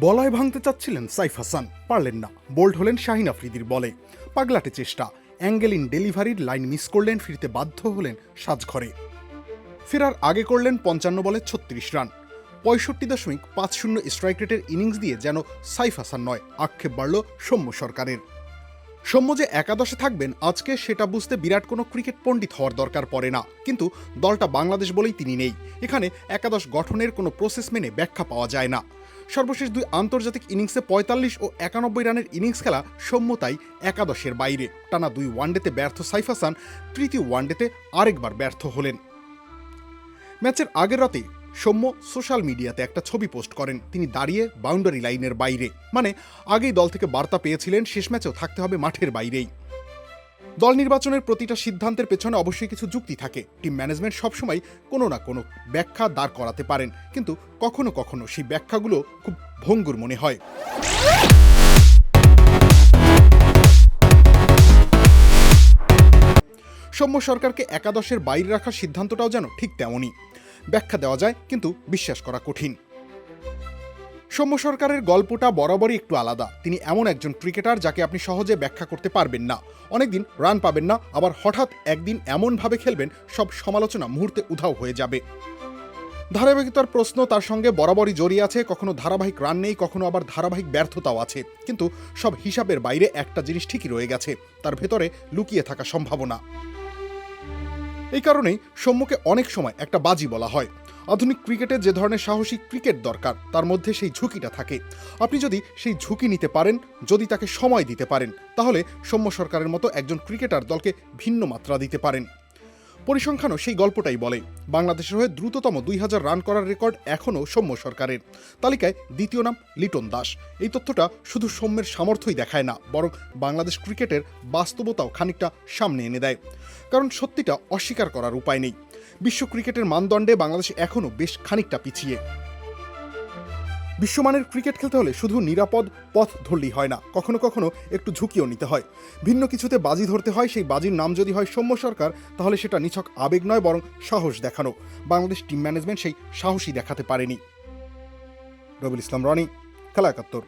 বলয় ভাঙতে চাচ্ছিলেন সাইফ হাসান, পারলেন না। বোল্ড হলেন শাহিন আফ্রিদির বলে। পাগলাটে চেষ্টা, অ্যাঙ্গেল ইন ডেলিভারির লাইন মিস করলেন, ফিরতে বাধ্য হলেন সাজঘরে। ফেরার আগে করলেন ৫৫ বলে ৩৬ রান। ৬৫.৫০ স্ট্রাইক রেটের ইনিংস দিয়ে যেন সাইফ হাসান নয়, আক্ষেপ বাড়ল সৌম্য সরকারের। সৌম্য যে একাদশে থাকবেন আজকে, সেটা বুঝতে বিরাট কোনো ক্রিকেট পণ্ডিত হওয়ার দরকার পড়ে না। কিন্তু দলটা বাংলাদেশ বলেই তিনি নেই। এখানে একাদশ গঠনের কোনো প্রসেস মেনে ব্যাখ্যা পাওয়া যায় না। সর্বশেষ দুই আন্তর্জাতিক ইনিংসে ৪৫ ও ৯১ রানের ইনিংস খেলা সৌম্য তাই একাদশের বাইরে। টানা ২ ওয়ানডেতে ব্যর্থ সাইফ হাসান তৃতীয় ওয়ানডেতে আরেকবার ব্যর্থ হলেন। ম্যাচের আগের রাতে সৌম্য সোশ্যাল মিডিয়াতে একটা ছবি পোস্ট করেন। তিনি দাঁড়িয়ে বাউন্ডারি লাইনের বাইরে, মানে আগেই দল থেকে বার্তা পেয়েছিলেন শেষ ম্যাচেও থাকতে হবে মাঠের বাইরেই। দল নির্বাচনের প্রতিটা সিদ্ধান্তের পেছনে অবশ্যই কিছু যুক্তি থাকে। টিম ম্যানেজমেন্ট সবসময় কোনো না কোনো ব্যাখ্যা দাঁড় করাতে পারেন, কিন্তু কখনো কখনো সেই ব্যাখ্যাগুলো খুব ভঙ্গুর মনে হয়। সৌম্য সরকারকে একাদশের বাইরে রাখার সিদ্ধান্তটাও যেন ঠিক তেমনই। ব্যাখ্যা দেওয়া যায়, কিন্তু বিশ্বাস করা কঠিন। সৌম্য সরকারের গল্পটা বরাবরই একটু আলাদা। তিনি এমন একজন ক্রিকেটার যাকে আপনি সহজে ব্যাখ্যা করতে পারবেন না। অনেকদিন রান পাবেন না, আবার হঠাৎ একদিন এমনভাবে খেলবেন সব সমালোচনা মুহূর্তে উধাও হয়ে যাবে। ধারাবাহিকতার প্রশ্ন তার সঙ্গে বরাবরই জড়িয়ে আছে। কখনো ধারাবাহিক রান নেই, কখনো আবার ধারাবাহিক ব্যর্থতাও আছে। কিন্তু সব হিসাবের বাইরে একটা জিনিস ঠিকই রয়ে গেছে, তার ভেতরে লুকিয়ে থাকা সম্ভাবনা। এই কারণেই সৌম্যকে অনেক সময় একটা বাজি বলা হয়। আধুনিক ক্রিকেটে যে ধরনের সাহসী ক্রিকেট দরকার, তার মধ্যে সেই ঝুঁকিটা থাকে। আপনি যদি সেই ঝুঁকি নিতে পারেন, যদি তাকে সময় দিতে পারেন, তাহলে সৌম্য সরকারের মতো একজন ক্রিকেটার দলকে ভিন্ন মাত্রা দিতে পারেন। পরিসংখ্যানও সেই গল্পটাই বলে। বাংলাদেশের হয়ে দ্রুততম ২০০০ রান করার রেকর্ড এখনও সৌম্য সরকারের। তালিকায় দ্বিতীয় নাম লিটন দাস। এই তথ্যটা শুধু সৌম্যের সামর্থ্যই দেখায় না, বরং বাংলাদেশ ক্রিকেটের বাস্তবতাও খানিকটা সামনে এনে দেয়। কারণ সত্যিটা অস্বীকার করার উপায় নেই। বিশ্ব ক্রিকেটের মানদণ্ডে বাংলাদেশ এখনও বেশ খানিকটা পিছিয়ে। বিশ্বমানের ক্রিকেট খেলতে হলে শুধু নিরাপদ পথ ধরলেই হয় না, কখনো কখনো একটু ঝুঁকিও নিতে হয়। ভিন্ন কিছুতে বাজি ধরতে হয়। সেই বাজির নাম যদি হয় সৌম্য সরকার, তাহলে সেটা নিছক আবেগ নয়, বরং সাহস দেখানো। বাংলাদেশ টিম ম্যানেজমেন্ট সেই সাহসই দেখাতে পারেনি। রবিউল ইসলাম রনি, খেলা ৭১।